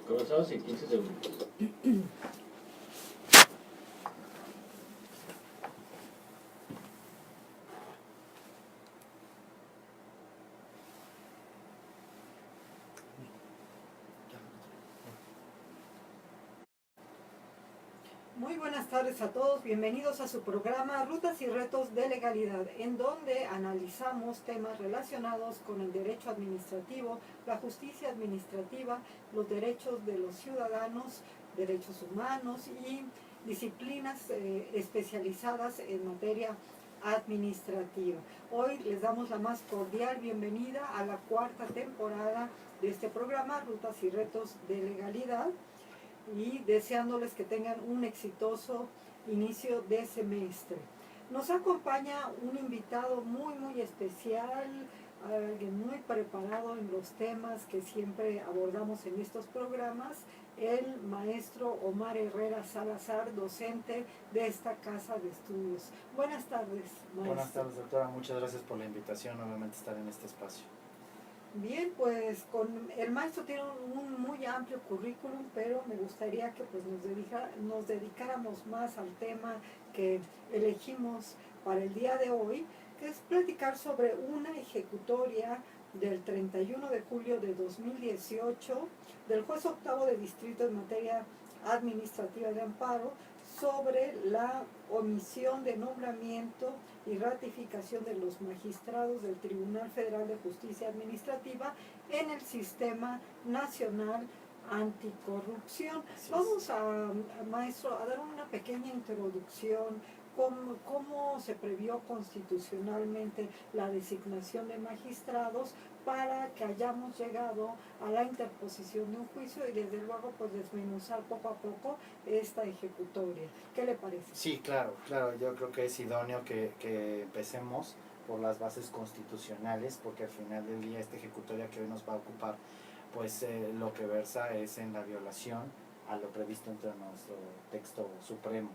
Comenzamos en 15 segundos. Muy buenas tardes a todos, bienvenidos a su programa Rutas y Retos de Legalidad, en donde analizamos temas relacionados con el derecho administrativo, la justicia administrativa, los derechos de los ciudadanos, derechos humanos y disciplinas especializadas en materia administrativa. Hoy les damos la más cordial bienvenida a la cuarta temporada de este programa Rutas y Retos de Legalidad, y deseándoles que tengan un exitoso inicio de semestre. Nos acompaña un invitado muy especial, alguien muy preparado en los temas que siempre abordamos en estos programas, el maestro Omar Herrera Salazar, docente de esta casa de estudios. Buenas tardes, maestro. Buenas tardes, doctora. Muchas gracias por la invitación, nuevamente estar en este espacio. Bien, pues el maestro tiene un muy amplio currículum, pero me gustaría que pues, nos dedicáramos más al tema que elegimos para el día de hoy, que es platicar sobre una ejecutoria del 31 de julio de 2018 del juez octavo de distrito en materia administrativa de amparo sobre la omisión de nombramiento y ratificación de los magistrados del Tribunal Federal de Justicia Administrativa en el Sistema Nacional Anticorrupción. Vamos maestro, a dar una pequeña introducción. ¿Cómo se previó constitucionalmente la designación de magistrados para que hayamos llegado a la interposición de un juicio y desde luego pues desmenuzar poco a poco esta ejecutoria? ¿Qué le parece? Sí, claro, yo creo que es idóneo que empecemos por las bases constitucionales, porque al final del día esta ejecutoria que hoy nos va a ocupar, pues lo que versa es en la violación a lo previsto entre nuestro texto supremo.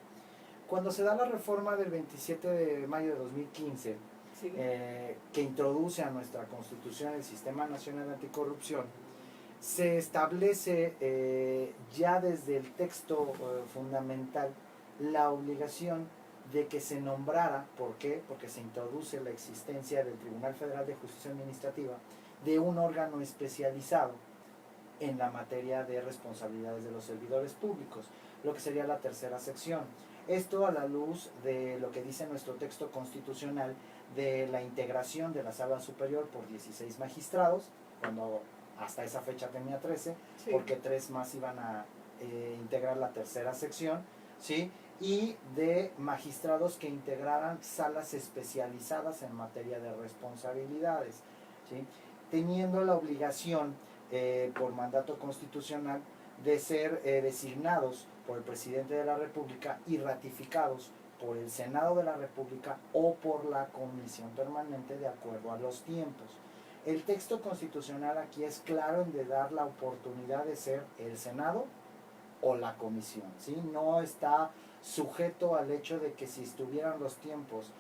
Cuando se da la reforma del 27 de mayo de 2015, sí, que introduce a nuestra Constitución el Sistema Nacional Anticorrupción, se establece ya desde el texto fundamental la obligación de que se nombrara. ¿Por qué? Porque se introduce la existencia del Tribunal Federal de Justicia Administrativa, de un órgano especializado en la materia de responsabilidades de los servidores públicos, lo que sería la tercera sección. Esto a la luz de lo que dice nuestro texto constitucional de la integración de la Sala Superior por 16 magistrados, cuando hasta esa fecha tenía 13, sí, porque 3 más iban a integrar la tercera sección, ¿sí? Y de magistrados que integraran salas especializadas en materia de responsabilidades, ¿sí? Teniendo la obligación por mandato constitucional de ser designados por el presidente de la República y ratificados por el Senado de la República o por la Comisión Permanente de acuerdo a los tiempos. El texto constitucional aquí es claro en de dar la oportunidad de ser el Senado o la Comisión, ¿sí? No está sujeto al hecho de que si estuvieran los tiempos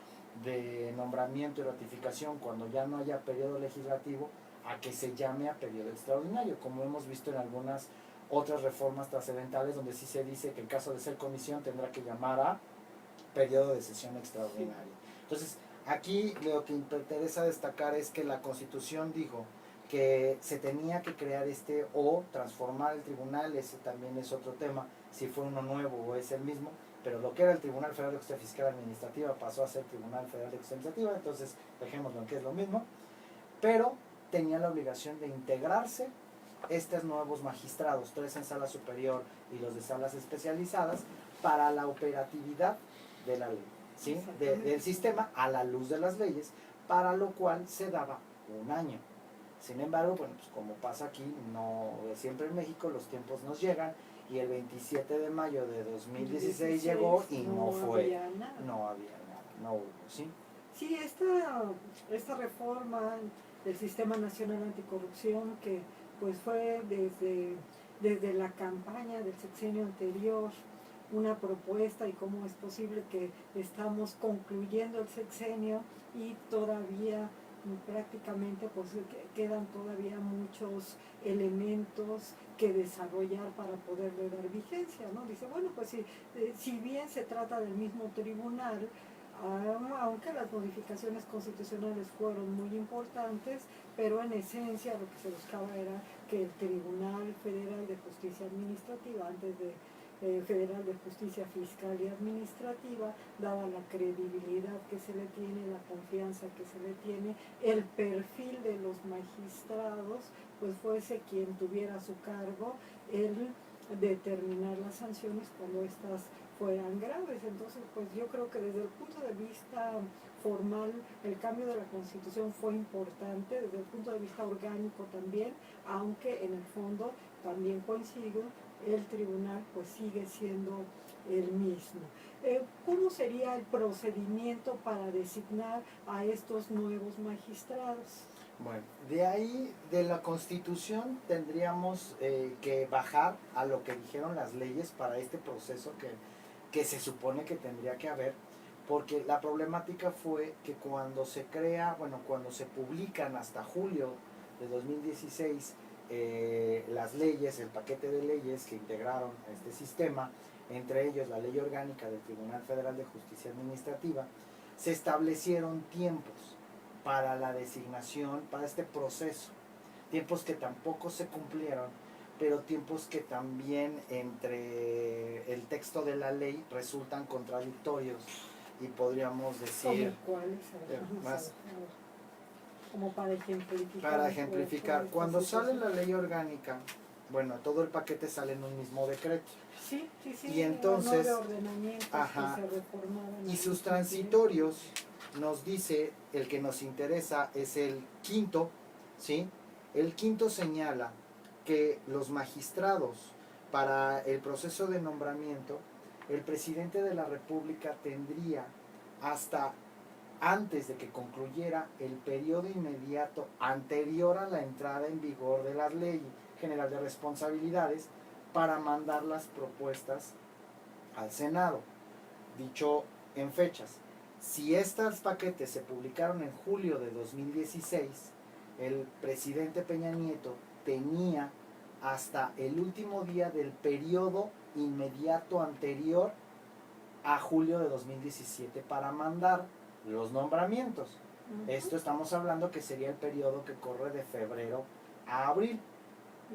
de nombramiento y ratificación cuando ya no haya periodo legislativo, a que se llame a periodo extraordinario, como hemos visto en algunas otras reformas trascendentales donde sí se dice que en caso de ser comisión tendrá que llamar a periodo de sesión extraordinario. Entonces, aquí lo que interesa destacar es que la Constitución dijo que se tenía que crear o transformar el tribunal. Ese también es otro tema, si fue uno nuevo o es el mismo, pero lo que era el Tribunal Federal de Justicia Fiscal Administrativa pasó a ser Tribunal Federal de Justicia Administrativa, entonces dejémoslo que es lo mismo, pero tenía la obligación de integrarse estos nuevos magistrados, 3 en sala superior y los de salas especializadas, para la operatividad de la ley, ¿sí? Del sistema a la luz de las leyes, para lo cual se daba un año. Sin embargo, bueno, pues como pasa aquí, no siempre en México los tiempos nos llegan, y el 27 de mayo de 2016 llegó y no fue, no había nada, no hubo, ¿sí? Sí, esta reforma del Sistema Nacional Anticorrupción que pues fue desde la campaña del sexenio anterior una propuesta, y cómo es posible que estamos concluyendo el sexenio y todavía prácticamente pues quedan todavía muchos elementos que desarrollar para poderle dar vigencia, ¿no? Dice, bueno, pues si bien se trata del mismo tribunal, aunque las modificaciones constitucionales fueron muy importantes, pero en esencia lo que se buscaba era que el Tribunal Federal de Justicia Administrativa, antes de Federal de Justicia Fiscal y Administrativa, dada la credibilidad que se le tiene, la confianza que se le tiene, el perfil de los magistrados, pues fuese quien tuviera a su cargo el determinar las sanciones cuando estas fueran graves. Entonces, pues yo creo que desde el punto de vista formal el cambio de la Constitución fue importante, desde el punto de vista orgánico también, aunque en el fondo también coincido, el tribunal pues sigue siendo el mismo. ¿Cómo sería el procedimiento para designar a estos nuevos magistrados? Bueno, de ahí, de la Constitución, tendríamos que bajar a lo que dijeron las leyes para este proceso que se supone que tendría que haber, porque la problemática fue que cuando se crea, bueno, cuando se publican hasta julio de 2016 las leyes, el paquete de leyes que integraron este sistema, entre ellos la Ley Orgánica del Tribunal Federal de Justicia Administrativa, se establecieron tiempos para la designación, para este proceso, tiempos que tampoco se cumplieron, pero tiempos que también entre el texto de la ley resultan contradictorios y podríamos decir ¿Cuáles? más Como para ejemplificar. para ejemplificar, cuando sale la ley orgánica, bueno, todo el paquete sale en un mismo decreto. Sí, sí, sí. Y entonces, ajá, que se reformaban y sus transitorios nos dice, el que nos interesa es el quinto, ¿sí? El quinto señala que los magistrados, para el proceso de nombramiento, el presidente de la República tendría hasta antes de que concluyera el periodo inmediato anterior a la entrada en vigor de la Ley General de Responsabilidades para mandar las propuestas al Senado. Dicho en fechas, si estos paquetes se publicaron en julio de 2016, el presidente Peña Nieto tenía hasta el último día del periodo inmediato anterior a julio de 2017 para mandar los nombramientos. Esto estamos hablando que sería el periodo que corre de febrero a abril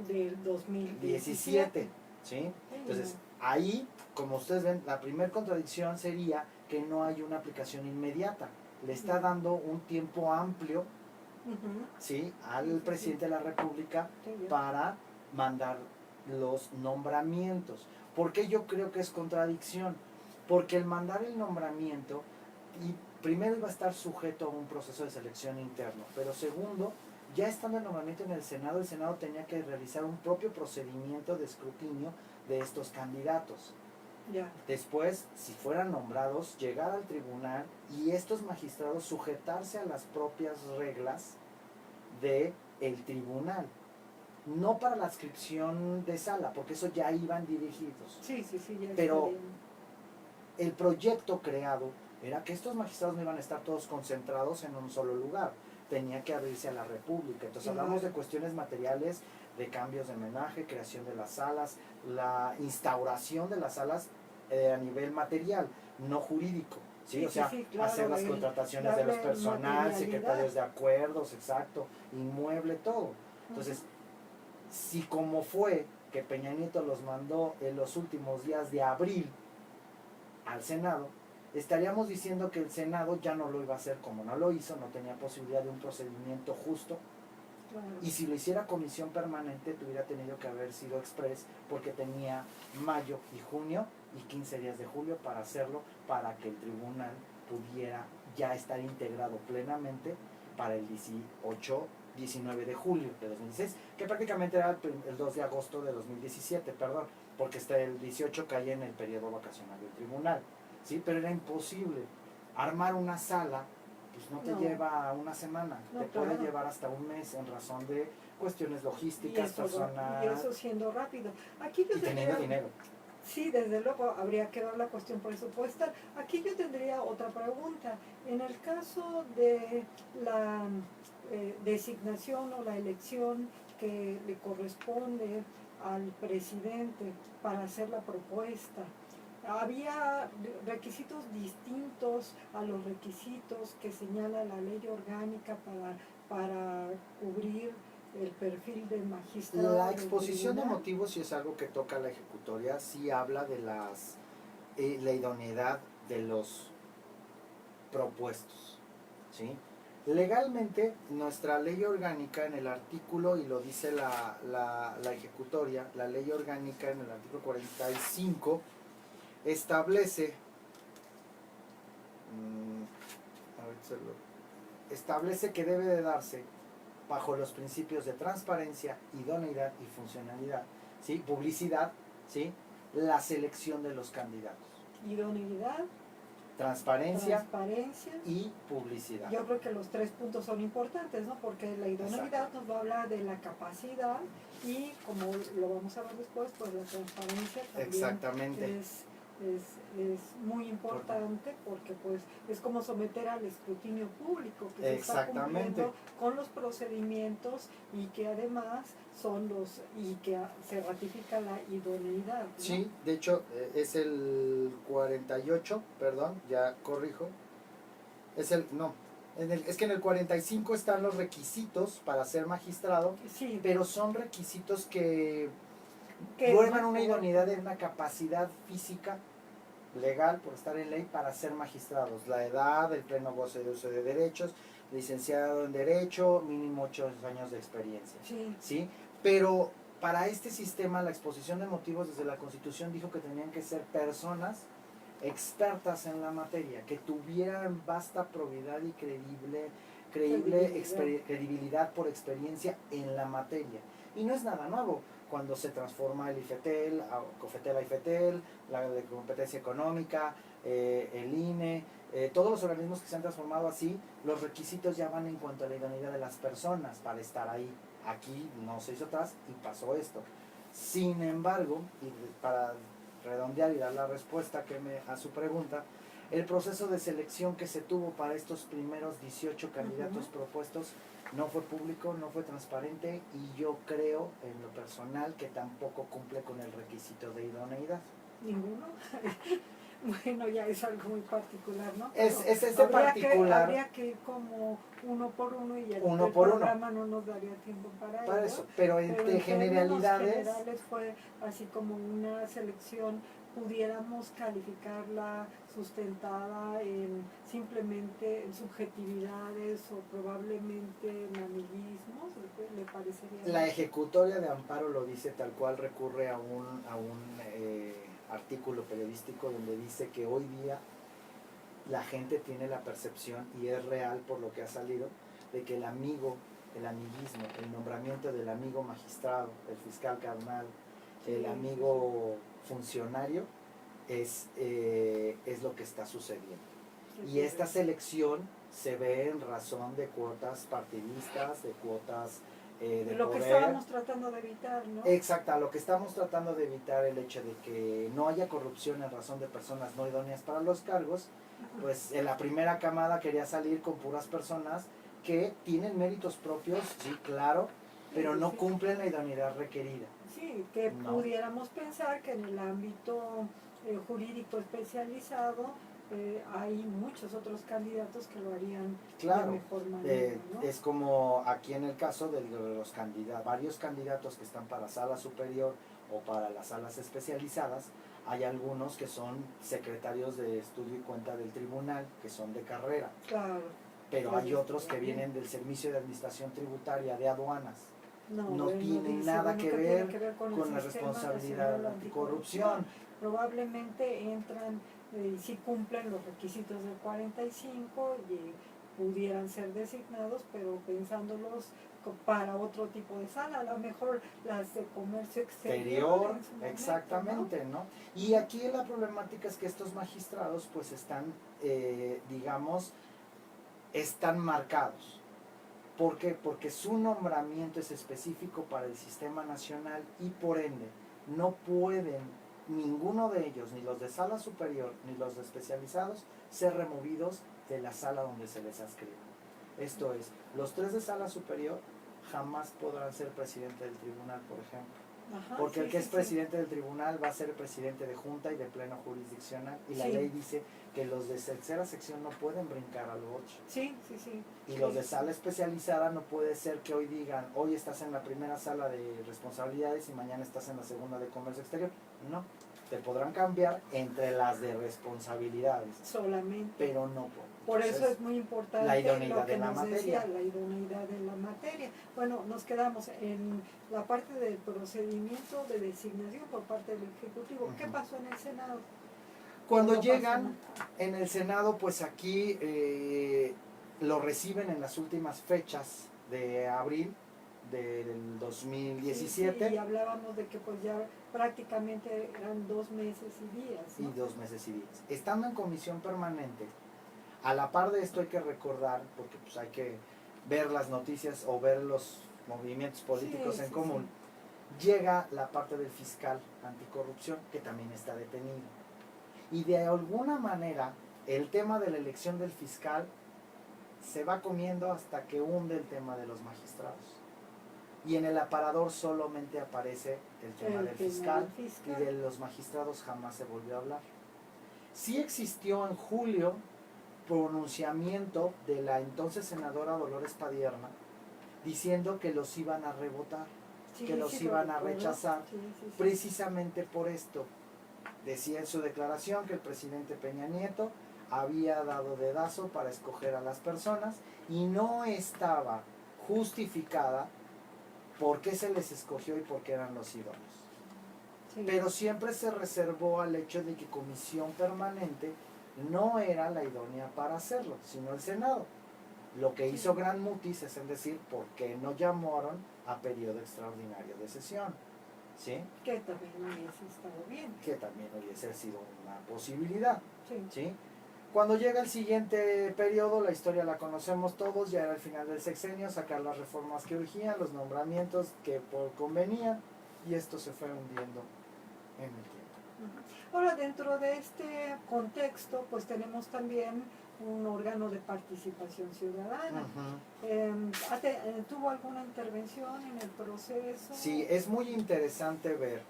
del 2017. ¿Sí? Entonces, ahí, como ustedes ven, la primera contradicción sería que no hay una aplicación inmediata. Le está dando un tiempo amplio, ¿sí?, al presidente de la República para mandar los nombramientos. ¿Por qué yo creo que es contradicción? Porque el mandar el nombramiento, y primero iba a estar sujeto a un proceso de selección interno, pero segundo, ya estando el nombramiento en el Senado tenía que realizar un propio procedimiento de escrutinio de estos candidatos. Después, si fueran nombrados, llegar al tribunal y estos magistrados sujetarse a las propias reglas del tribunal. No para la adscripción de sala, porque eso ya iban dirigidos. Sí, ya pero el proyecto creado era que estos magistrados no iban a estar todos concentrados en un solo lugar. Tenía que abrirse a la República. Entonces hablamos de cuestiones materiales, de cambios de homenaje, creación de las salas, la instauración de las salas a nivel material, no jurídico. ¿Sí? O sea, claro, hacer las contrataciones de los personal, secretarios de acuerdos, exacto, inmueble, todo. Entonces, si como fue que Peña Nieto los mandó en los últimos días de abril al Senado, estaríamos diciendo que el Senado ya no lo iba a hacer como no lo hizo, no tenía posibilidad de un procedimiento justo. Claro. Y si lo hiciera comisión permanente, hubiera tenido que haber sido express, porque tenía mayo y junio y 15 días de julio para hacerlo, para que el tribunal pudiera ya estar integrado plenamente para el 19 de julio de 2016, que prácticamente era el 2 de agosto de 2017, perdón, porque hasta el 18 caía en el periodo vacacional del tribunal. ¿Sí? Pero era imposible. Armar una sala, pues no te lleva una semana, te puede llevar hasta un mes en razón de cuestiones logísticas, personales. Y eso siendo rápido. Aquí y teniendo dinero. Sí, desde luego habría que ver la cuestión presupuestal. Aquí yo tendría otra pregunta. En el caso de la designación o la elección que le corresponde al presidente para hacer la propuesta, ¿había requisitos distintos a los requisitos que señala la ley orgánica para cubrir el perfil del magistrado? La del exposición de tribunal? motivos, si es algo que toca la ejecutoria, sí habla de la idoneidad de los propuestos, ¿sí? Legalmente, nuestra ley orgánica en el artículo, y lo dice la ejecutoria, la ley orgánica en el artículo 45, establece, establece que debe de darse bajo los principios de transparencia, idoneidad y funcionalidad, ¿sí? Publicidad, ¿sí? La selección de los candidatos. Idoneidad, Transparencia transparencia. y publicidad. Yo creo que los 3 puntos son importantes, ¿no? Porque la idoneidad Exacto. nos va a hablar de la capacidad y, como lo vamos a ver después, pues la transparencia también Exactamente. es muy importante, porque pues es como someter al escrutinio público que se está Exactamente. cumpliendo con los procedimientos y que además se ratifica la idoneidad, ¿no? Sí, de hecho es el 48, perdón, ya corrijo. Es que en el 45 están los requisitos para ser magistrado, Sí, pero son requisitos que que prueban no- una idoneidad en una capacidad física legal por estar en ley para ser magistrados. La edad, el pleno goce de uso de derechos, licenciado en Derecho, mínimo 8 años de experiencia. Sí. ¿Sí? Pero para este sistema la exposición de motivos desde la Constitución dijo que tenían que ser personas expertas en la materia, que tuvieran vasta probidad y credibilidad por experiencia en la materia. Y no es nada nuevo. Cuando se transforma el IFETEL, COFETEL a IFETEL, la de competencia económica, el INE, todos los organismos que se han transformado así, los requisitos ya van en cuanto a la idoneidad de las personas para estar ahí. Aquí no se hizo atrás y pasó esto. Sin embargo, y para redondear y dar la respuesta a su pregunta, el proceso de selección que se tuvo para estos primeros 18 candidatos propuestos no fue público, no fue transparente, y yo creo en lo personal que tampoco cumple con el requisito de idoneidad. ¿Ninguno? Bueno, ya es algo muy particular, ¿no? Es ese habría particular. Habría que ir como uno por uno, y el programa no nos daría tiempo para eso. Pero entre generalidades generales fue así como una selección, pudiéramos calificarla sustentada en simplemente en subjetividades o probablemente en amiguismos, ¿le parecería? La ejecutoria de amparo lo dice tal cual, recurre a un artículo periodístico donde dice que hoy día la gente tiene la percepción, y es real por lo que ha salido, de que el amiguismo, el nombramiento del amigo magistrado, el fiscal carnal, el amigo funcionario, es lo que está sucediendo. Y esta selección se ve en razón de cuotas partidistas, de cuotas de lo poder. Que estábamos tratando de evitar, ¿no? Exacto, lo que estamos tratando de evitar, el hecho de que no haya corrupción en razón de personas no idóneas para los cargos. Pues en la primera camada quería salir con puras personas que tienen méritos propios, sí, claro, pero no cumplen la idoneidad requerida. Sí, que pudiéramos pensar que en el ámbito jurídico especializado hay muchos otros candidatos que lo harían de mejor manera, ¿no? Es como aquí en el caso de los candidatos, varios candidatos que están para sala superior o para las salas especializadas. Hay algunos que son secretarios de estudio y cuenta del tribunal, que son de carrera. Claro. Pero hay otros que vienen del Servicio de Administración Tributaria, de aduanas. No tienen nada que ver con la responsabilidad anticorrupción. Probablemente entran, si cumplen los requisitos del 45 y pudieran ser designados, pero pensándolos para otro tipo de sala, a lo mejor las de comercio exterior. Exactamente, ¿no? Y aquí la problemática es que estos magistrados pues están, digamos, están marcados. ¿Por qué? Porque su nombramiento es específico para el sistema nacional y por ende no pueden ninguno de ellos, ni los de sala superior, ni los de especializados, ser removidos de la sala donde se les adscribe. Esto es, los 3 de sala superior jamás podrán ser presidente del tribunal, por ejemplo. Ajá, Porque sí, el que sí, es presidente del tribunal va a ser presidente de junta y de pleno jurisdiccional. Y la Sí. ley dice que los de tercera sección no pueden brincar al 8. Sí, sí, sí. Y los de sala especializada no puede ser que hoy digan, hoy estás en la primera sala de responsabilidades y mañana estás en la segunda de comercio exterior. No, te podrán cambiar entre las de responsabilidades, Solamente. pero no pueden. Por eso Entonces, es muy importante la idoneidad lo que de la nos materia. decía, la idoneidad de la materia. Bueno, nos quedamos en la parte del procedimiento de designación por parte del Ejecutivo. ¿Qué pasó en el Senado? Cuando No llegan pasa en el Senado, pues aquí lo reciben en las últimas fechas de abril del 2017. Sí, y hablábamos de que pues ya prácticamente eran 2 meses y días, ¿no? Y 2 meses y días. Estando en comisión permanente, a la par de esto hay que recordar, porque pues hay que ver las noticias o ver los movimientos políticos Sí, en sí, común, llega la parte del fiscal anticorrupción, que también está detenido. Y de alguna manera, el tema de la elección del fiscal se va comiendo hasta que hunde el tema de los magistrados. Y en el aparador solamente aparece el tema del fiscal, y de los magistrados jamás se volvió a hablar. Sí existió en julio pronunciamiento de la entonces senadora Dolores Padierna diciendo que los iban a rebotar, Sí, que los sí, iban a recuerdo. rechazar, Sí, sí. precisamente por esto. Decía en su declaración que el presidente Peña Nieto había dado dedazo para escoger a las personas y no estaba justificada por qué se les escogió y por qué eran los idóneos. Sí. Pero siempre se reservó al hecho de que comisión permanente no era la idónea para hacerlo, sino el Senado. Lo que hizo Gran Mutis es decir, ¿por qué no llamaron a periodo extraordinario de sesión? ¿Sí? Que también hubiese estado bien. Que también hubiese sido una posibilidad. Sí. ¿Sí? Cuando llega el siguiente periodo, la historia la conocemos todos, ya era el final del sexenio, sacar las reformas que urgían, los nombramientos que por convenían, y esto se fue hundiendo en el tiempo. Ahora, dentro de este contexto, pues tenemos también un órgano de participación ciudadana. ¿Tuvo alguna intervención en el proceso? Sí, es muy interesante ver.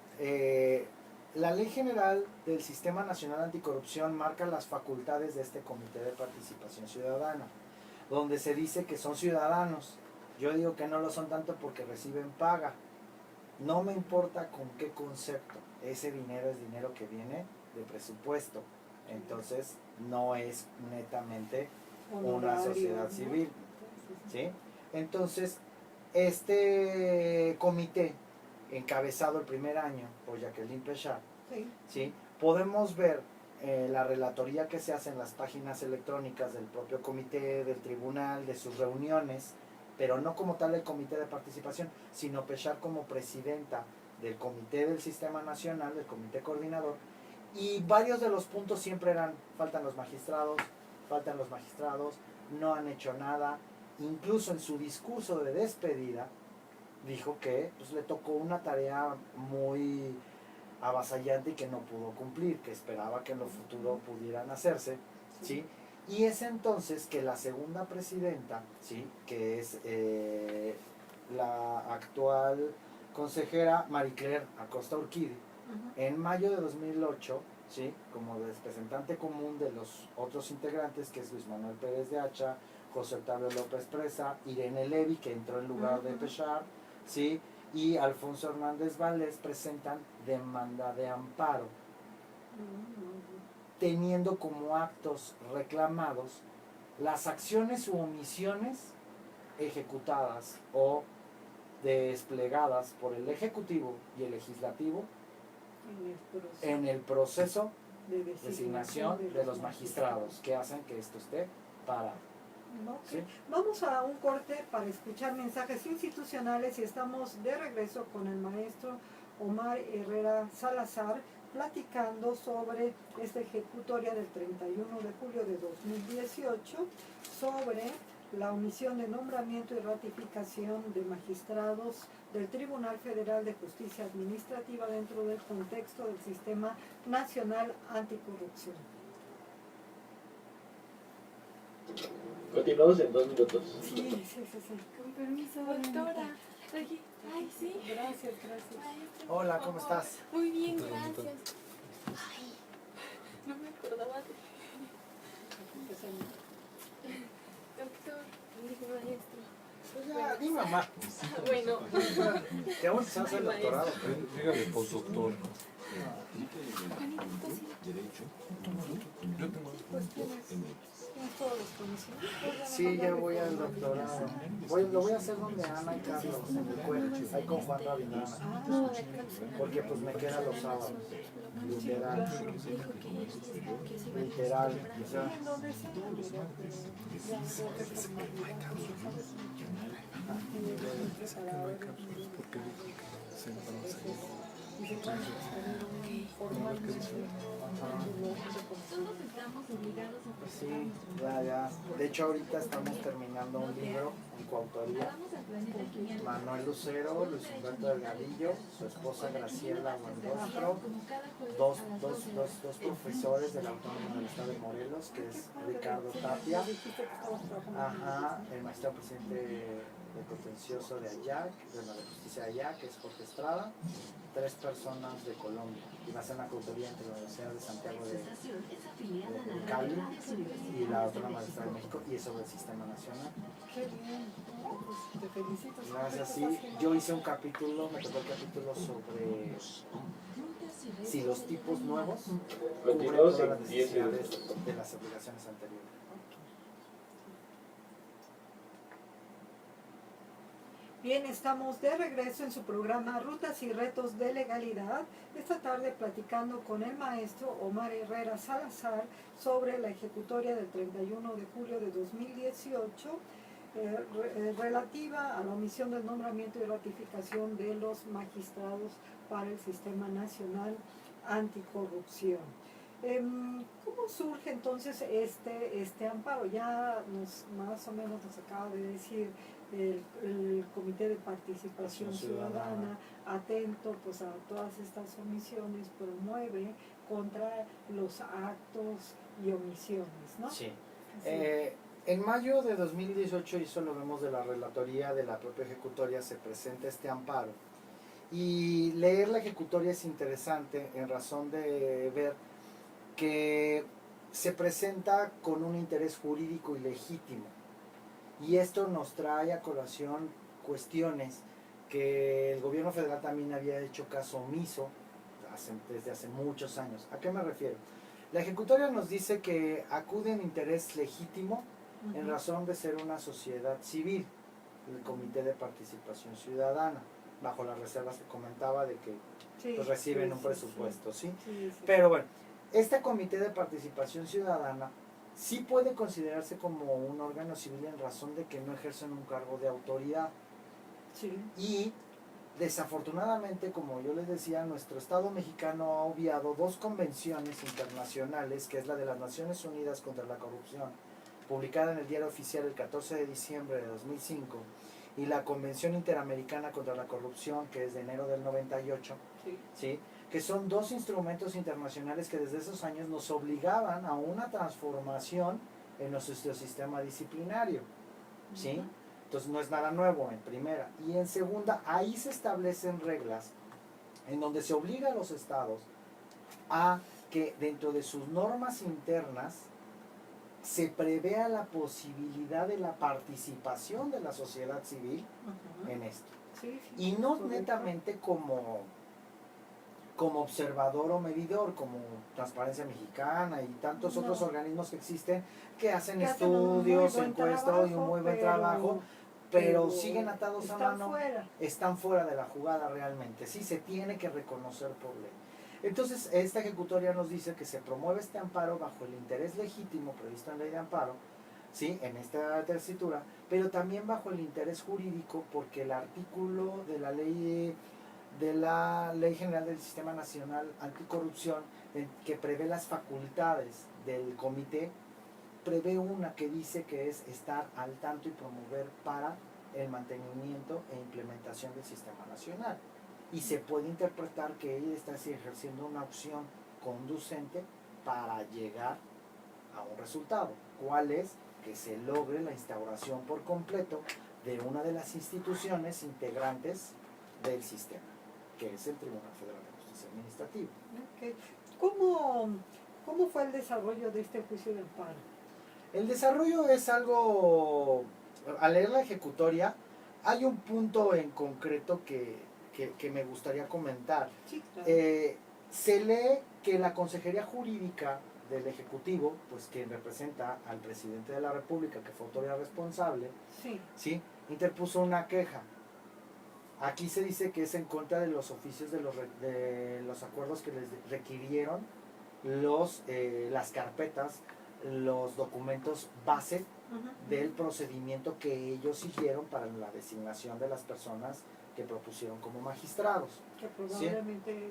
La Ley General del Sistema Nacional Anticorrupción marca las facultades de este Comité de Participación Ciudadana, donde se dice que son ciudadanos. Yo digo que no lo son tanto porque reciben paga. No me importa con qué concepto. Ese dinero es dinero que viene de presupuesto. Entonces, no es netamente una sociedad civil. ¿Sí? Entonces, este comité, encabezado el primer año por Jacqueline Pechard, ¿sí? Podemos ver la relatoría que se hace en las páginas electrónicas del propio comité, del tribunal, de sus reuniones, pero no como tal el comité de participación, sino Pechard como presidenta del comité del sistema nacional, del comité coordinador, y varios de los puntos siempre eran, faltan los magistrados, no han hecho nada. Incluso en su discurso de despedida dijo que pues, le tocó una tarea muy avasallante y que no pudo cumplir, que esperaba que en lo futuro pudieran hacerse, ¿sí? Y es entonces que la segunda presidenta, ¿sí? Que es la actual consejera Marie-Claire Acosta Urquidi, en mayo de 2008, ¿sí? Como representante común de los otros integrantes, que es Luis Manuel Pérez de Hacha, José Octavio López Presa, Irene Levy, que entró en lugar de Pechard, ¿sí? Y Alfonso Hernández Valdés presentan demanda de amparo, teniendo como actos reclamados las acciones u omisiones ejecutadas o desplegadas por el Ejecutivo y el Legislativo en el proceso de designación de los magistrados, que hacen que esto esté parado. Okay. ¿Sí? Vamos a un corte para escuchar mensajes institucionales y estamos de regreso con el maestro Omar Herrera Salazar platicando sobre esta ejecutoria del 31 de julio de 2018 sobre la omisión de nombramiento y ratificación de magistrados del Tribunal Federal de Justicia Administrativa dentro del contexto del Sistema Nacional Anticorrupción. Continuamos en 2 minutos. Sí. Con permiso, doctora. Aquí. Ay, sí. Gracias. Hola, ¿cómo estás? Muy bien, gracias. Ay, no me acordaba de... Doctor, dijo maestro. Pues ya, di mamá. Bueno. Ya vamos a hacer el doctorado. Dígale, postdoctor. Derecho. Yo tengo. Pues tienes todos los conocimientos. Sí, ya voy al doctorado. Lo voy a hacer donde Ana y Carlos, en el cuerpo, ahí con Juan Rabindrana. Porque pues me quedan los sábados. Literal. O sea, Todos estamos obligados a sí, ya. De hecho, ahorita estamos terminando un libro en coautoría. Manuel Lucero, Luis Humberto Delgadillo, su esposa Graciela Buendrostro, dos profesores de la Autónoma del Estado de Morelos, que es Ricardo Tapia, el magistrado presidente del contencioso de AYAC, de la justicia de AYAC, que es Jorge Estrada, 3 personas de Colombia, y va a ser una coautoría entre la Universidad de Santiago de Cali y la Autónoma del Estado de México, y es sobre el sistema nacional. Qué bien, pues te felicito. Gracias, sí. Yo hice un capítulo, me tocó el capítulo sobre si los tipos nuevos cubren todas las necesidades de las obligaciones anteriores. Bien, estamos de regreso en su programa Rutas y Retos de Legalidad. Esta tarde platicando con el maestro Omar Herrera Salazar sobre la ejecutoria del 31 de julio de 2018 relativa a la omisión del nombramiento y ratificación de los magistrados para el Sistema Nacional Anticorrupción. ¿Cómo surge entonces este amparo? Ya más o menos nos acaba de decir el Comité de Participación Ciudadana, atento pues a todas estas omisiones, promueve contra los actos y omisiones, ¿no? Sí. En mayo de 2018, y eso lo vemos de la relatoría de la propia ejecutoria, se presenta este amparo. Y leer la ejecutoria es interesante en razón de ver que se presenta con un interés jurídico y legítimo. Y esto nos trae a colación cuestiones que el gobierno federal también había hecho caso omiso desde hace muchos años. ¿A qué me refiero? La ejecutoria nos dice que acude en interés legítimo en razón de ser una sociedad civil, el Comité de Participación Ciudadana, bajo las reservas que comentaba de que pues, reciben un presupuesto, ¿sí? Pero bueno, este Comité de Participación Ciudadana sí puede considerarse como un órgano civil en razón de que no ejercen un cargo de autoridad. Sí. Y desafortunadamente, como yo les decía, nuestro Estado mexicano ha obviado 2 convenciones internacionales, que es la de las Naciones Unidas contra la Corrupción, publicada en el Diario Oficial el 14 de diciembre de 2005, y la Convención Interamericana contra la Corrupción, que es de enero del 98, ¿sí? Que son 2 instrumentos internacionales que desde esos años nos obligaban a una transformación en nuestro sistema disciplinario, ¿sí? Entonces no es nada nuevo en primera. Y en segunda, ahí se establecen reglas en donde se obliga a los estados a que dentro de sus normas internas se prevea la posibilidad de la participación de la sociedad civil en esto. Y no netamente como observador o medidor, como Transparencia Mexicana y tantos otros organismos que existen que hacen estudios, encuestas y un muy buen trabajo, pero siguen atados a mano, están fuera de la jugada realmente. Sí, se tiene que reconocer por ley. Entonces, esta ejecutoria nos dice que se promueve este amparo bajo el interés legítimo previsto en ley de amparo, ¿sí? En esta tercitura, pero también bajo el interés jurídico, porque el artículo de la Ley General del Sistema Nacional Anticorrupción, que prevé las facultades del comité, prevé una que dice que es estar al tanto y promover para el mantenimiento e implementación del sistema nacional. Y se puede interpretar que ella está así ejerciendo una opción conducente para llegar a un resultado. ¿Cuál es? Que se logre la instauración por completo de una de las instituciones integrantes del sistema, que es el Tribunal Federal de Justicia Administrativa. Okay. ¿Cómo fue el desarrollo de este juicio de amparo? El desarrollo es algo, al leer la ejecutoria, hay un punto en concreto que me gustaría comentar. Sí, claro. Se lee que la Consejería Jurídica del Ejecutivo, pues quien representa al presidente de la República, que fue autoridad responsable, Sí. ¿sí?, interpuso una queja. Aquí se dice que es en contra de los oficios de los acuerdos que les requirieron las carpetas, los documentos base del procedimiento que ellos siguieron para la designación de las personas que propusieron como magistrados. Que probablemente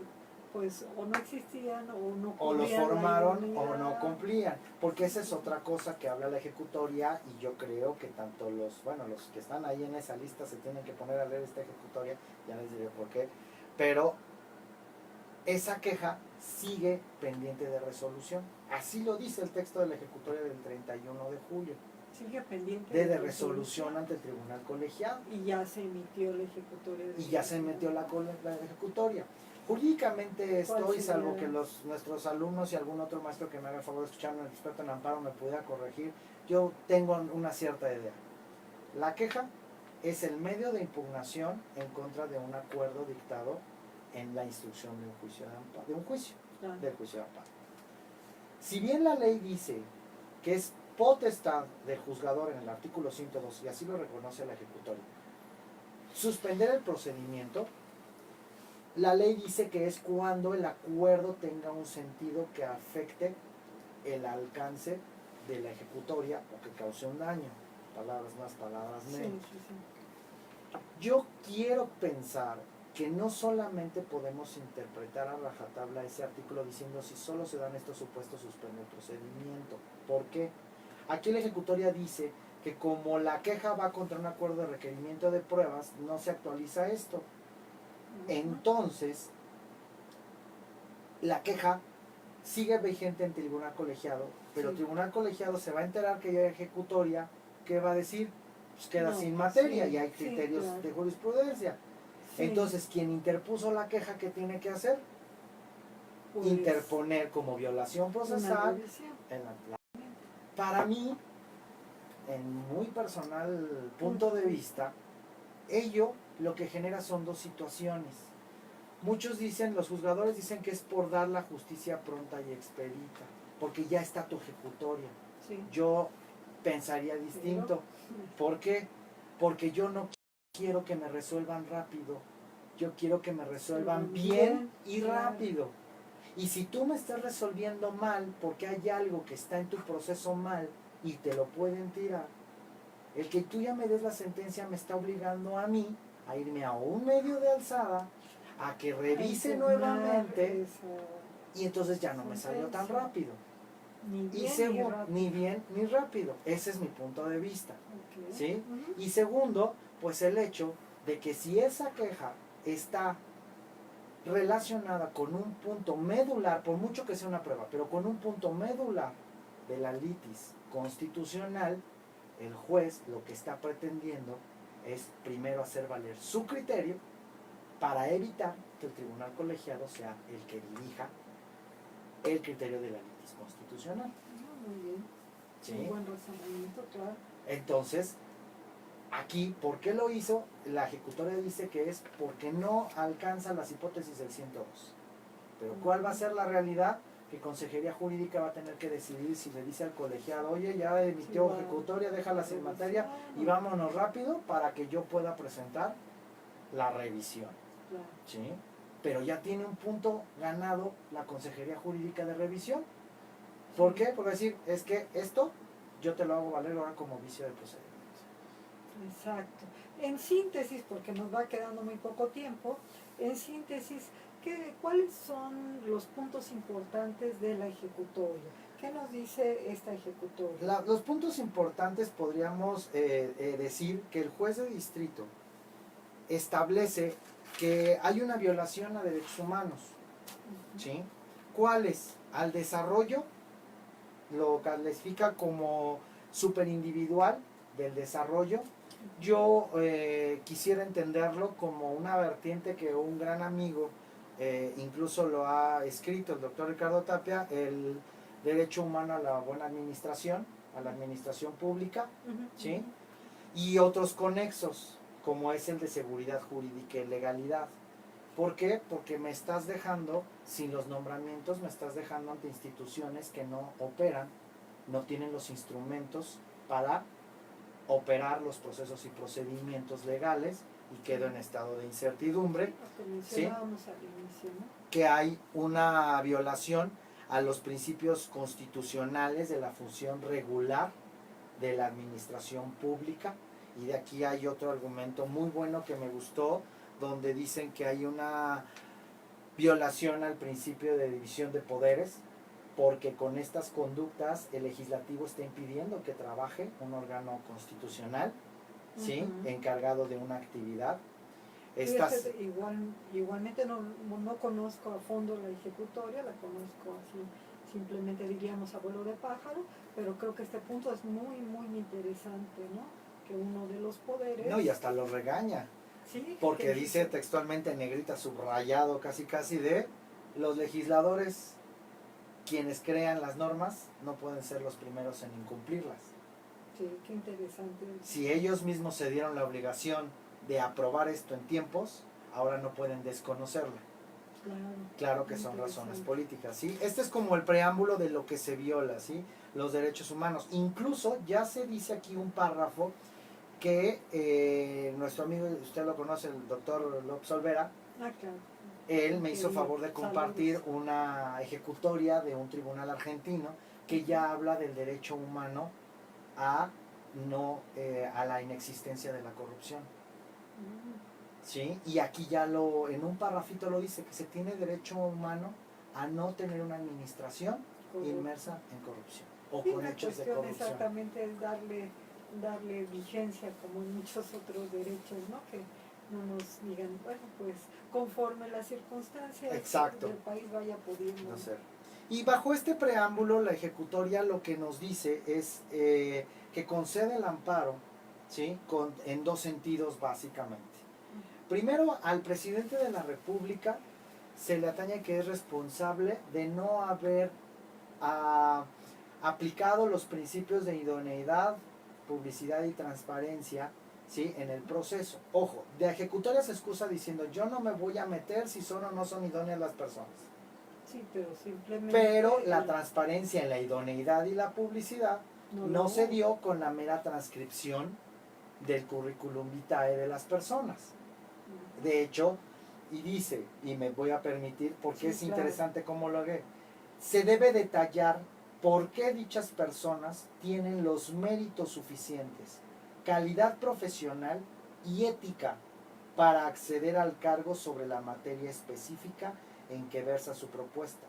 pues o no existían o no O los cumplían la formaron o idoneidad. no cumplían, porque esa es otra cosa que habla la ejecutoria, y yo creo que tanto los que están ahí en esa lista se tienen que poner a leer esta ejecutoria, ya les diré por qué, pero esa queja sigue pendiente de resolución. Así lo dice el texto de la ejecutoria del 31 de julio. Sigue pendiente De resolución ante el tribunal colegiado. Y ya se emitió la ejecutoria. Y ya se emitió la ejecutoria. Jurídicamente estoy, salvo que nuestros alumnos y algún otro maestro que me haga el favor de escucharme, el experto en amparo, me pudiera corregir, yo tengo una cierta idea. La queja es el medio de impugnación en contra de un acuerdo dictado en la instrucción de un juicio del juicio de amparo. Si bien la ley dice que es potestad del juzgador en el artículo 102, y así lo reconoce la ejecutoria, suspender el procedimiento, la ley dice que es cuando el acuerdo tenga un sentido que afecte el alcance de la ejecutoria o que cause un daño. Palabras más, palabras menos. Sí. Yo quiero pensar que no solamente podemos interpretar a rajatabla ese artículo diciendo si solo se dan estos supuestos suspende el procedimiento. ¿Por qué? Aquí la ejecutoria dice que como la queja va contra un acuerdo de requerimiento de pruebas, no se actualiza esto. Entonces, la queja sigue vigente en tribunal colegiado, pero el tribunal colegiado se va a enterar que ya hay ejecutoria, ¿qué va a decir? Pues queda sin materia y hay criterios de jurisprudencia. Sí. Entonces, quien interpuso la queja, ¿qué tiene que hacer? Pues, interponer como violación procesal. Para mí, en muy personal punto de vista, ello lo que genera son dos situaciones. Muchos dicen, los juzgadores dicen que es por dar la justicia pronta y expedita, porque ya está tu ejecutoria. Sí. Yo pensaría distinto. ¿Por qué? Porque yo no quiero que me resuelvan rápido, yo quiero que me resuelvan bien y rápido. Y si tú me estás resolviendo mal porque hay algo que está en tu proceso mal y te lo pueden tirar, el que tú ya me des la sentencia me está obligando a mí a irme a un medio de alzada, a que revise nuevamente, y entonces ya no me salió tan rápido. Ni bien ni rápido. Ese es mi punto de vista. Okay. ¿Sí? Y segundo, pues el hecho de que si esa queja está relacionada con un punto medular, por mucho que sea una prueba, pero con un punto medular de la litis constitucional, el juez lo que está pretendiendo es primero hacer valer su criterio para evitar que el tribunal colegiado sea el que dirija el criterio de la litis constitucional. Muy bien. ¿Sí? Un buen razonamiento, claro. Entonces, aquí, ¿por qué lo hizo? La ejecutoria dice que es porque no alcanza las hipótesis del 102. Pero ¿cuál va a ser la realidad? Que Consejería Jurídica va a tener que decidir si le dice al colegiado, oye, ya emitió ejecutoria, déjala sin materia y vámonos rápido para que yo pueda presentar la revisión. ¿Sí? Pero ya tiene un punto ganado la Consejería Jurídica de revisión. ¿Por qué? Porque decir, es que esto yo te lo hago valer ahora como vicio de procedimiento. Exacto. En síntesis, porque nos va quedando muy poco tiempo, en síntesis, ¿cuáles son los puntos importantes de la ejecutoria? ¿Qué nos dice esta ejecutoria? Los puntos importantes podríamos decir que el juez de distrito establece que hay una violación a derechos humanos, ¿sí? ¿Cuáles? Al desarrollo, lo califica como superindividual del desarrollo. Yo quisiera entenderlo como una vertiente que un gran amigo incluso lo ha escrito, el doctor Ricardo Tapia, el derecho humano a la buena administración, a la administración pública, ¿sí? Y otros conexos, como es el de seguridad jurídica y legalidad. ¿Por qué? Porque me estás dejando, sin los nombramientos, me estás dejando ante instituciones que no operan, no tienen los instrumentos para operar los procesos y procedimientos legales y quedo en estado de incertidumbre. Lo que mencionábamos al inicio, ¿no? Que hay una violación a los principios constitucionales de la función regular de la administración pública. Y de aquí hay otro argumento muy bueno que me gustó, donde dicen que hay una violación al principio de división de poderes, porque con estas conductas el legislativo está impidiendo que trabaje un órgano constitucional, ¿sí? Encargado de una actividad. Igualmente no conozco a fondo la ejecutoria, la conozco así, simplemente diríamos abuelo de pájaro, pero creo que este punto es muy, muy interesante, ¿no? Que uno de los poderes... No, y hasta lo regaña. Sí, porque dice textualmente en negrita, subrayado casi de los legisladores, quienes crean las normas, no pueden ser los primeros en incumplirlas. Sí, qué interesante. Si ellos mismos se dieron la obligación de aprobar esto en tiempos, ahora no pueden desconocerla. Claro que son razones políticas, ¿sí? Este es como el preámbulo de lo que se viola, ¿sí? Los derechos humanos. Incluso ya se dice aquí un párrafo que nuestro amigo, usted lo conoce, el doctor López Olvera, claro. Él me hizo favor de compartir una ejecutoria de un tribunal argentino que ya habla del derecho humano a la inexistencia de la corrupción. ¿Sí? Y aquí ya en un parrafito lo dice, que se tiene derecho humano a no tener una administración inmersa en corrupción o con hechos de corrupción. Exactamente es darle vigencia como en muchos otros derechos, ¿no? Que no nos digan, bueno, pues conforme las circunstancias del país vaya pudiendo. No sé. Y bajo este preámbulo, la ejecutoria lo que nos dice es que concede el amparo, ¿sí? En dos sentidos básicamente. Primero, al presidente de la República se le atañe que es responsable de no haber aplicado los principios de idoneidad, publicidad y transparencia, ¿sí? En el proceso. Ojo, de ejecutoria se excusa diciendo yo no me voy a meter si son o no son idóneas las personas. Sí, pero simplemente... Pero la transparencia en la idoneidad y la publicidad no se dio con la mera transcripción del currículum vitae de las personas. De hecho, y dice, y me voy a permitir porque es interesante cómo lo ve, se debe detallar por qué dichas personas tienen los méritos suficientes, calidad profesional y ética para acceder al cargo sobre la materia específica en que versa su propuesta.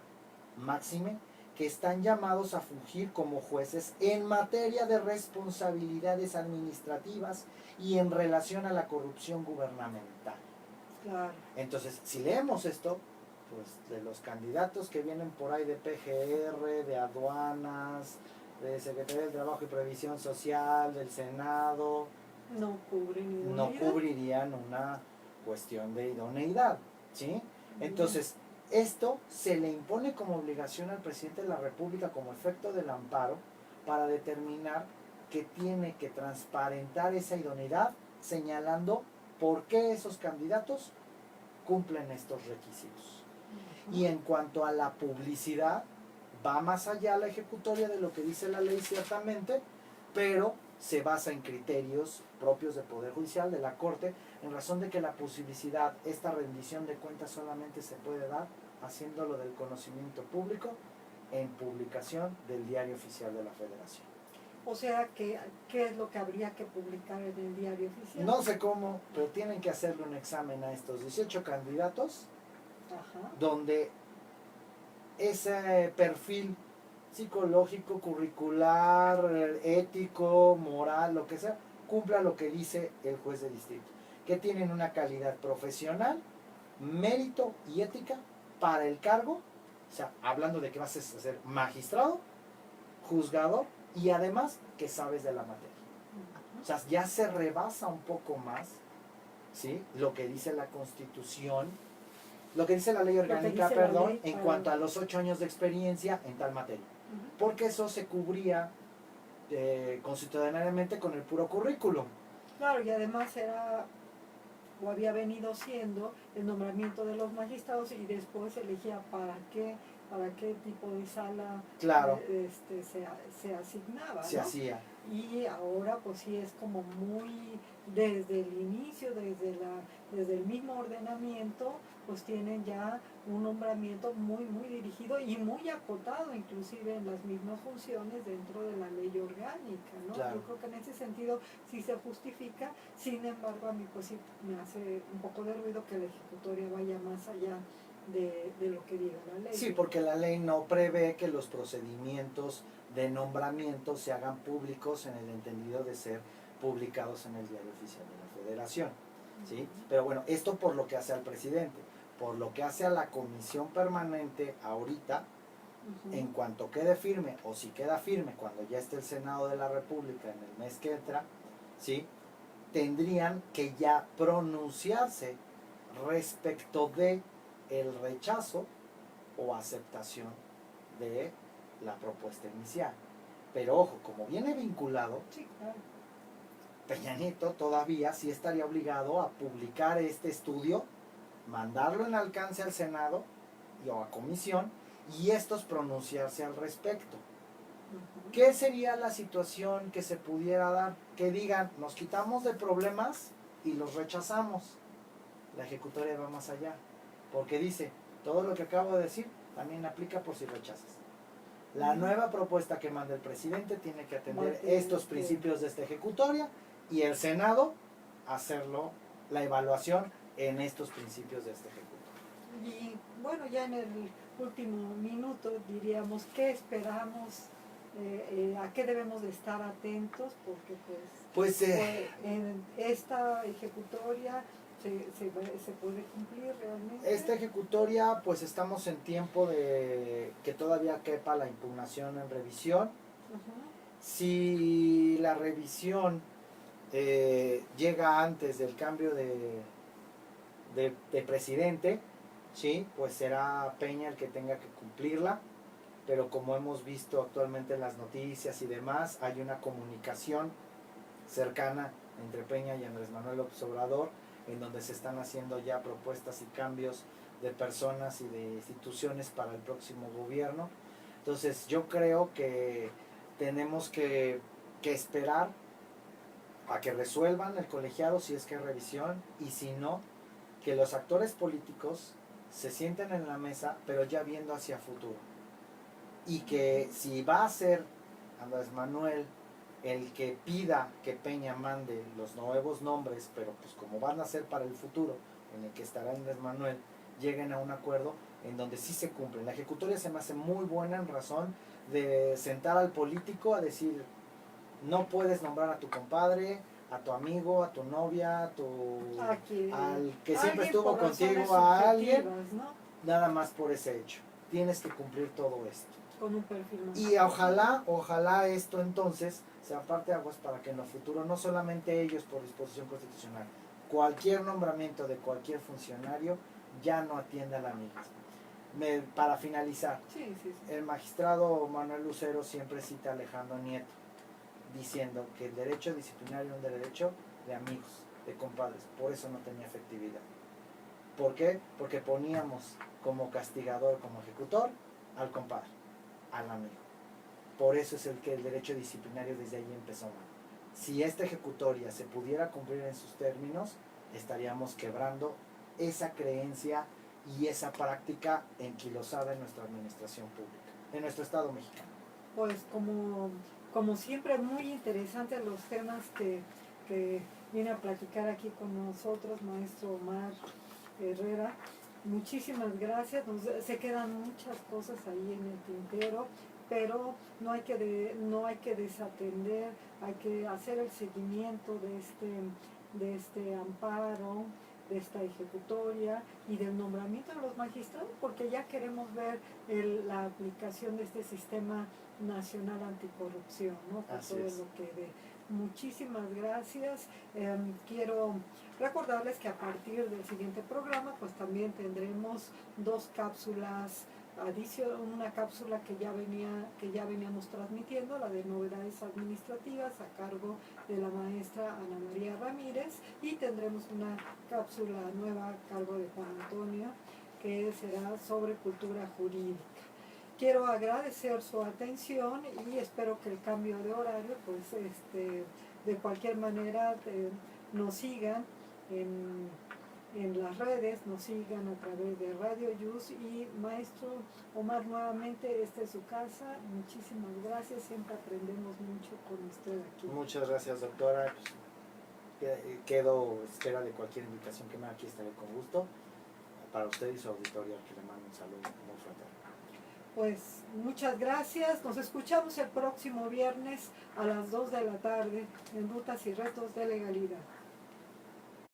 Máxime que están llamados a fungir como jueces en materia de responsabilidades administrativas y en relación a la corrupción gubernamental. Claro. Entonces, si leemos esto, pues de los candidatos que vienen por ahí de PGR, de aduanas, de Secretaría del Trabajo y Previsión Social, del Senado, no cubrirían una cuestión de idoneidad, ¿sí? Entonces, esto se le impone como obligación al presidente de la República como efecto del amparo para determinar que tiene que transparentar esa idoneidad, señalando por qué esos candidatos cumplen estos requisitos. Y en cuanto a la publicidad, va más allá la ejecutoria de lo que dice la ley ciertamente, pero se basa en criterios propios del Poder Judicial, de la Corte, en razón de que la publicidad, esta rendición de cuentas solamente se puede dar haciéndolo del conocimiento público en publicación del Diario Oficial de la Federación. O sea, ¿qué es lo que habría que publicar en el Diario Oficial? No sé cómo, pero tienen que hacerle un examen a estos 18 candidatos, donde ese perfil psicológico, curricular, ético, moral, lo que sea, cumpla lo que dice el juez de distrito. Que tienen una calidad profesional, mérito y ética para el cargo, o sea, hablando de que vas a ser magistrado, juzgador y además que sabes de la materia. O sea, ya se rebasa un poco más, ¿sí?, lo que dice la Constitución, lo que dice la ley orgánica, perdón, en cuanto a los 8 años de experiencia en tal materia. Porque eso se cubría constitucionalmente con el puro currículum. Claro, y además era, o había venido siendo, el nombramiento de los magistrados y después elegía para qué tipo de sala Claro. Se asignaba, Se ¿no? hacía. Y ahora pues sí es como muy, desde el inicio, desde el mismo ordenamiento, pues tienen ya un nombramiento muy, muy dirigido y muy acotado, inclusive en las mismas funciones dentro de la ley orgánica, ¿no? Claro. Yo creo que en ese sentido sí se justifica, sin embargo a mí pues sí me hace un poco de ruido que la ejecutoria vaya más allá de lo que diga la ley. Sí, porque la ley no prevé que los procedimientos de nombramiento se hagan públicos en el entendido de ser publicados en el Diario Oficial de la Federación, ¿sí? Pero bueno, esto por lo que hace al presidente. Por lo que hace a la comisión permanente ahorita, en cuanto quede firme, o si queda firme cuando ya esté el Senado de la República en el mes que entra, ¿sí?, tendrían que ya pronunciarse respecto de el rechazo o aceptación de la propuesta inicial. Pero ojo, como viene vinculado, Sí, claro. Peña Nieto todavía sí estaría obligado a publicar este estudio, mandarlo en alcance al Senado o a comisión y estos pronunciarse al respecto. ¿Qué sería la situación que se pudiera dar? Que digan, nos quitamos de problemas y los rechazamos. La ejecutoria va más allá, porque dice, todo lo que acabo de decir también aplica por si rechazas. La nueva propuesta que manda el presidente tiene que atender estos principios de esta ejecutoria y el Senado hacerlo, la evaluación en estos principios de esta ejecutoria. Y bueno, ya en el último minuto diríamos, ¿qué esperamos? ¿A qué debemos de estar atentos? Porque pues en esta ejecutoria se puede cumplir realmente. Esta ejecutoria, pues estamos en tiempo de que todavía quepa la impugnación en revisión. Si la revisión llega antes del cambio de presidente, ¿sí?, pues será Peña el que tenga que cumplirla, pero como hemos visto actualmente en las noticias y demás, hay una comunicación cercana entre Peña y Andrés Manuel López Obrador, en donde se están haciendo ya propuestas y cambios de personas y de instituciones para el próximo gobierno. Entonces yo creo que tenemos que esperar a que resuelvan el colegiado si es que hay revisión, y si no, que los actores políticos se sienten en la mesa, pero ya viendo hacia futuro. Y que si va a ser Andrés Manuel el que pida que Peña mande los nuevos nombres, pero pues como van a ser para el futuro, en el que estará Andrés Manuel, lleguen a un acuerdo en donde sí se cumplen. La ejecutoria se me hace muy buena en razón de sentar al político a decir, no puedes nombrar a tu compadre, a tu amigo, a tu novia, al que siempre estuvo contigo, a alguien, ¿no?, nada más por ese hecho. Tienes que cumplir todo esto. con un perfil más. Y ojalá esto entonces sea parte de aguas para que en lo futuro, no solamente ellos por disposición constitucional, cualquier nombramiento de cualquier funcionario ya no atienda a la misma. Para finalizar, Sí. el magistrado Manuel Lucero siempre cita a Alejandro Nieto, diciendo que el derecho disciplinario es un derecho de amigos, de compadres, por eso no tenía efectividad. ¿Por qué? Porque poníamos como castigador, como ejecutor, al compadre, al amigo. Por eso es el derecho disciplinario desde ahí empezó mal. Si esta ejecutoria se pudiera cumplir en sus términos, estaríamos quebrando esa creencia y esa práctica enquilosada en nuestra administración pública, en nuestro Estado mexicano. Pues como siempre, muy interesantes los temas que viene a platicar aquí con nosotros, maestro Omar Herrera. Muchísimas gracias. Se quedan muchas cosas ahí en el tintero, pero no hay que desatender, hay que hacer el seguimiento de este amparo, de esta ejecutoria y del nombramiento de los magistrados, porque ya queremos ver la aplicación de este sistema nacional anticorrupción, ¿no? Por Así todo es. lo que de. Muchísimas gracias. Quiero recordarles que a partir del siguiente programa pues también tendremos 2 cápsulas, una cápsula que ya veníamos transmitiendo, la de novedades administrativas a cargo de la maestra Ana María Ramírez, y tendremos una cápsula nueva a cargo de Juan Antonio que será sobre cultura jurídica. Quiero agradecer su atención y espero que el cambio de horario, pues de cualquier manera nos sigan en las redes, nos sigan a través de Radio Yus. Y maestro Omar, nuevamente esta es su casa. Muchísimas gracias, siempre aprendemos mucho con usted aquí. Muchas gracias, doctora. Pues, quedo espera de cualquier invitación que me haga, aquí estaré con gusto. Para usted y su auditorio, que le mando un saludo muy fraterno. Pues muchas gracias, nos escuchamos el próximo viernes a las 2 de la tarde en Rutas y Retos de Legalidad.